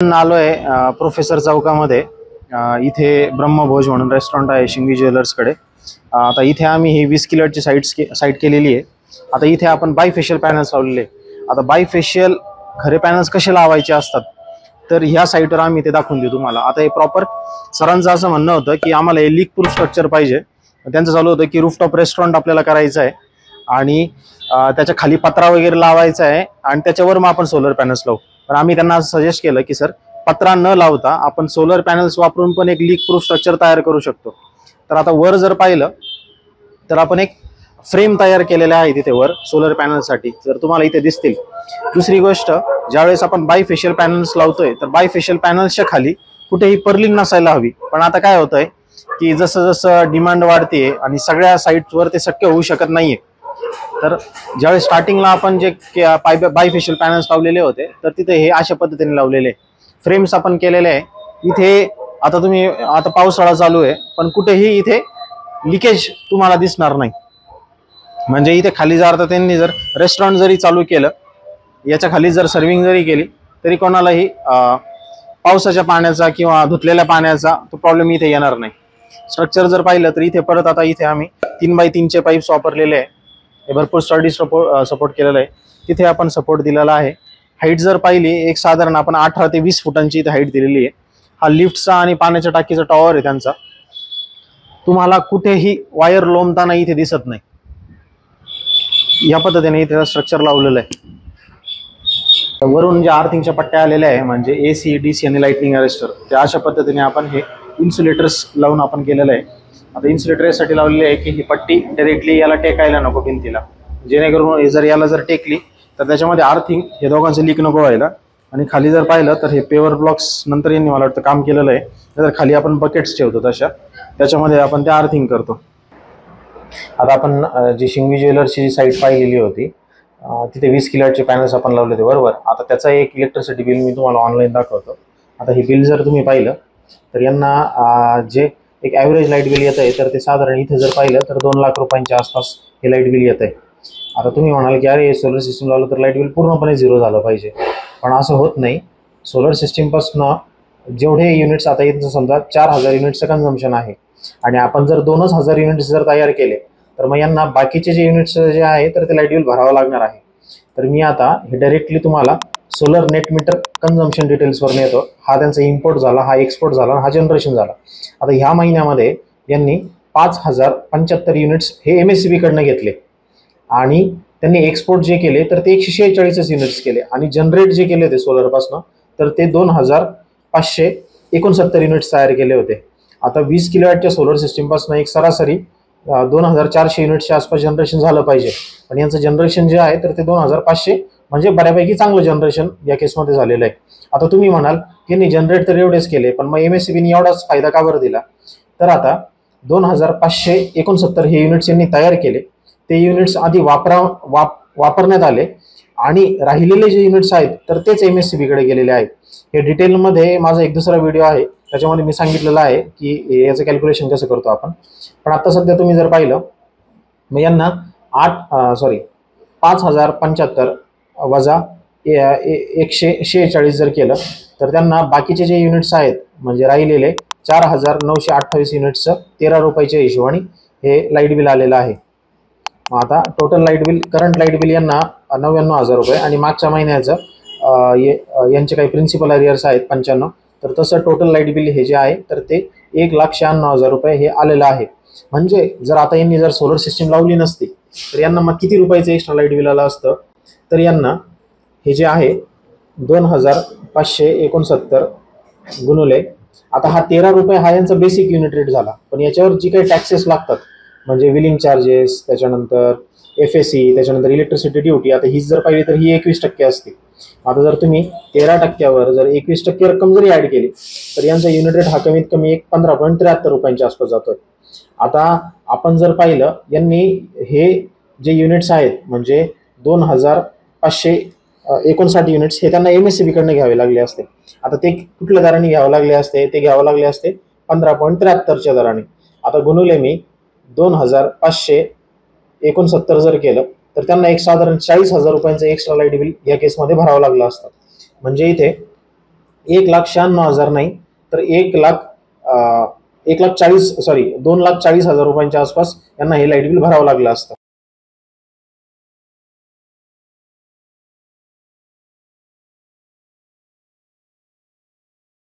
आलोय प्रोफेसर चौकामध्ये। इथे ब्रह्मभोज म्हणून रेस्टॉरंट आहे शिंगी ज्वेलर्सकडे। आता इथे आम्ही ही 20 किलोची साईट केलेली आहे। आता इथे आपण बायफेशियल पॅनल्स लावलेले। आता बायफेशियल खरे पॅनल्स कसे लावायचे असतात तर ह्या साईटवर आम्ही ते दाखवून देऊ तुम्हाला। आता हे प्रॉपर सरांचं असं म्हणणं होतं की आम्हाला हे लीक प्रूफ स्ट्रक्चर पाहिजे। त्यांचं चालू होतं की रूफटॉप रेस्टॉरंट आपल्याला करायचं आहे आणि त्याच्या खाली पत्रा वगैरे लावायचा आहे आणि त्याच्यावर मग आपण सोलर पॅनल्स लावू। पण आम्ही त्यांना सजेस्ट केलं की सर पत्रा न लावता आपण सोलर पॅनल्स वापरून पण एक लीक प्रूफ स्ट्रक्चर तयार करू शकतो। तर आता वर जर पाहिलं तर आपण एक फ्रेम तयार केलेल्या आहे तिथे वर सोलर पॅनलसाठी, जर तुम्हाला इथे दिसतील। दुसरी गोष्ट, ज्यावेळेस आपण बायफेशियल पॅनल्स लावतोय तर बायफेशियल पॅनल्सच्या खाली कुठेही पर्लिंग नसायला हवी। पण आता काय होतंय की जसं जसं डिमांड वाढते आणि सगळ्या साईट्सवर ते शक्य होऊ शकत नाहीये, तर ज्यावेळेस स्टार्टिंगला आपण जे बायफेशियल पॅनल्स लावलेले होते तर तिथे हे अशा पद्धतीने लावलेले फ्रेम्स आपण केलेले आहे। इथे आता तुम्ही आता पावसाळा चालू आहे पण कुठेही इथे लिकेज तुम्हाला दिसणार नाही। म्हणजे इथे खाली जर त्यांनी जर रेस्टॉरंट जरी चालू केलं, याच्या खाली जर सर्विंग जरी केली तरी कोणालाही पावसाच्या पाण्याचा किंवा धुतलेल्या पाण्याचा तो प्रॉब्लेम इथे येणार नाही। स्ट्रक्चर जर पाहिलं तर इथे परत आता इथे आम्ही 3x3 पाईप्स वापरलेले आहे। हे भरपूर स्टडी सपोर्ट केलेला आहे। तिथे आपण सपोर्ट दिलेला आहे। हाईट जर पाहिली एक साधारण आपण 18 ते 20 फुटांची इथे हाईट दिलेली आहे। हा लिफ्टचा आणि पाण्याच्या टाकीचा टॉवर आहे त्यांचा। तुम्हाला कुठेही वायर लोंबताना इथे दिसत नाही। या पद्धतीने इथे स्ट्रक्चर लावलेलं आहे। वरून जे आर्थिंगच्या पट्ट्या आलेल्या आहे म्हणजे AC, DC आणि लाइटनिंग अरेस्टर, त्या अशा पद्धतीने आपण हे इन्सुलेटर्स लावून आपण केलेलं आहे। आता इन्सुलेटर यासाठी लावलेली आहे की ही पट्टी डायरेक्टली याला टेकायला नको भिंतीला, जेणेकरून जर याला जर टेकली तर त्याच्यामध्ये आर्थिंग हे दोघांचं लीक नको व्हायला। आणि खाली जर पाहिलं तर हे पेवर ब्लॉक्स नंतर यांनी मला वाटतं काम केलेलं आहे। तर खाली आपण बकेट्स ठेवतो तशा, त्याच्यामध्ये आपण ते आर्थिंग करतो। आता आपण जी शिंगी ज्वेलर्सची जी साईट पाहिलेली होती तिथे 20 किलोचे पॅनल्स आपण लावले होते बरोबर। आता त्याचा एक इलेक्ट्रिसिटी बिल मी तुम्हाला ऑनलाईन दाखवतो। आता हे बिल जर तुम्ही पाहिलं तर यांना जे एक ॲव्हरेज लाईट बिल येत आहे तर ते साधारण इथे जर पाहिलं तर 2 लाख रुपयांच्या आसपास हे लाईट बिल येत आहे। आता तुम्ही म्हणाल की अरे सोलर सिस्टम लावलं तर लाईट बिल पूर्णपणे झिरो झालं पाहिजे, पण असं होत नाही। सोलर सिस्टीमपासून जेवढे युनिट्स आता इथं समजा 4000 युनिट्सचं कन्झम्पशन आहे आणि आपण जर 2000 युनिट्स जर तयार केले तर मग यांना बाकीचे जे युनिट्स जे आहे तर ते लाईट बिल भरावं लागणार आहे। तर मी आता हे डायरेक्टली तुम्हाला सोलर नेट मीटर कन्झम्पशन डिटेल्सवर नेतो। हा त्यांचा इम्पोर्ट झाला, हा एक्सपोर्ट झाला, हा जनरेशन झाला। आता ह्या महिन्यामध्ये यांनी 5075 युनिट्स हे MSCB कडनं घेतले आणि त्यांनी एक्सपोर्ट जे केले तर ते 146 युनिट्स केले आणि जनरेट जे केले ते सोलरपासून तर ते 2569 युनिट्स तयार केले होते। आता 20 किलोवॅटच्या सोलर सिस्टीमपासून एक सरासरी 2400 युनिट्सच्या आसपास जनरेशन झालं पाहिजे, पण यांचं जनरेशन जे आहे तर ते 2500 म्हणजे बऱ्यापैकी चांगलं जनरेशन या केसमध्ये झालेलं आहे। आता तुम्ही म्हणाल की जनरेट तर एवढेच केले पण मग MSCBने एवढाच फायदा का बरं दिला, तर आता 2569 हे युनिट्स यांनी तयार केले। ते युनिट्स आधी वापरण्यात आले आणि राहिलेले जे युनिट्स आहेत तर तेच MSCB कडे गेलेले आहेत। हे डिटेलमध्ये माझा एक दुसरा व्हिडिओ आहे त्याच्यामध्ये मी सांगितलेलं आहे की याचं कॅल्क्युलेशन कसं करतो आपण। पण आता सध्या तुम्ही जर पाहिलं मग यांना 5075 वजा 146 जर केलं तर त्यांना बाकीचे जे युनिट्स आहेत म्हणजे राहिलेले 4928 युनिट्सचं 13 रुपयाच्या हिशोबाने हे लाईट बिल आलेलं आहे। आता total light bill, current light bill यांना 99,000 रुपये आणि मागच्या महिन्याचं यांचे काही प्रिन्सिपल अरियर्स आहेत 95, तर तसं टोटल लाईट बिल हे जे आहे तर ते 1,96,000 रुपये हे आलेलं आहे। म्हणजे जर आता यांनी जर सोलर सिस्टीम लावली नसती तर यांना मग किती रुपयाचं एक्स्ट्रा लाईट बिल आलं असतं, तर यांना हे जे आहे 2569 गुणुले आता हा 13 रुपये हा यांचा बेसिक युनिट रेट झाला, पण याच्यावर जी काही टॅक्सेस लागतात म्हणजे विलिंग चार्जेस, त्याच्यानंतर FSC, त्याच्यानंतर इलेक्ट्रिसिटी ड्युटी, आता ही जर पाहिली तर ही 21% असते। आता जर तुम्ही 13% जर 21% रक्कम जरी ऍड केली तर यांचा युनिट रेट हा कमीत कमी 15.73 रुपयांच्या आसपास जातोय। आता आपण जर पाहिलं यांनी हे जे युनिट्स आहेत म्हणजे 2559 युनिट्स हे त्यांना MSCB कडनं घ्यावे लागले असते। आता ते कुठल्या दराने घ्यावे लागले असते, ते घ्यावे लागले असते 15.73च्या दराने। आता गुणुले मी 2569 जर केलं तर त्यांना एक साधारण 40,000 रुपयांचं एक्स्ट्रा लाईट बिल या केसमध्ये भरावं लागलं असतं। म्हणजे इथे 1,96,000 नाही तर 1,40,000 रुपयांच्या आसपास यांना हे लाईट बिल भरावं लागलं असतं.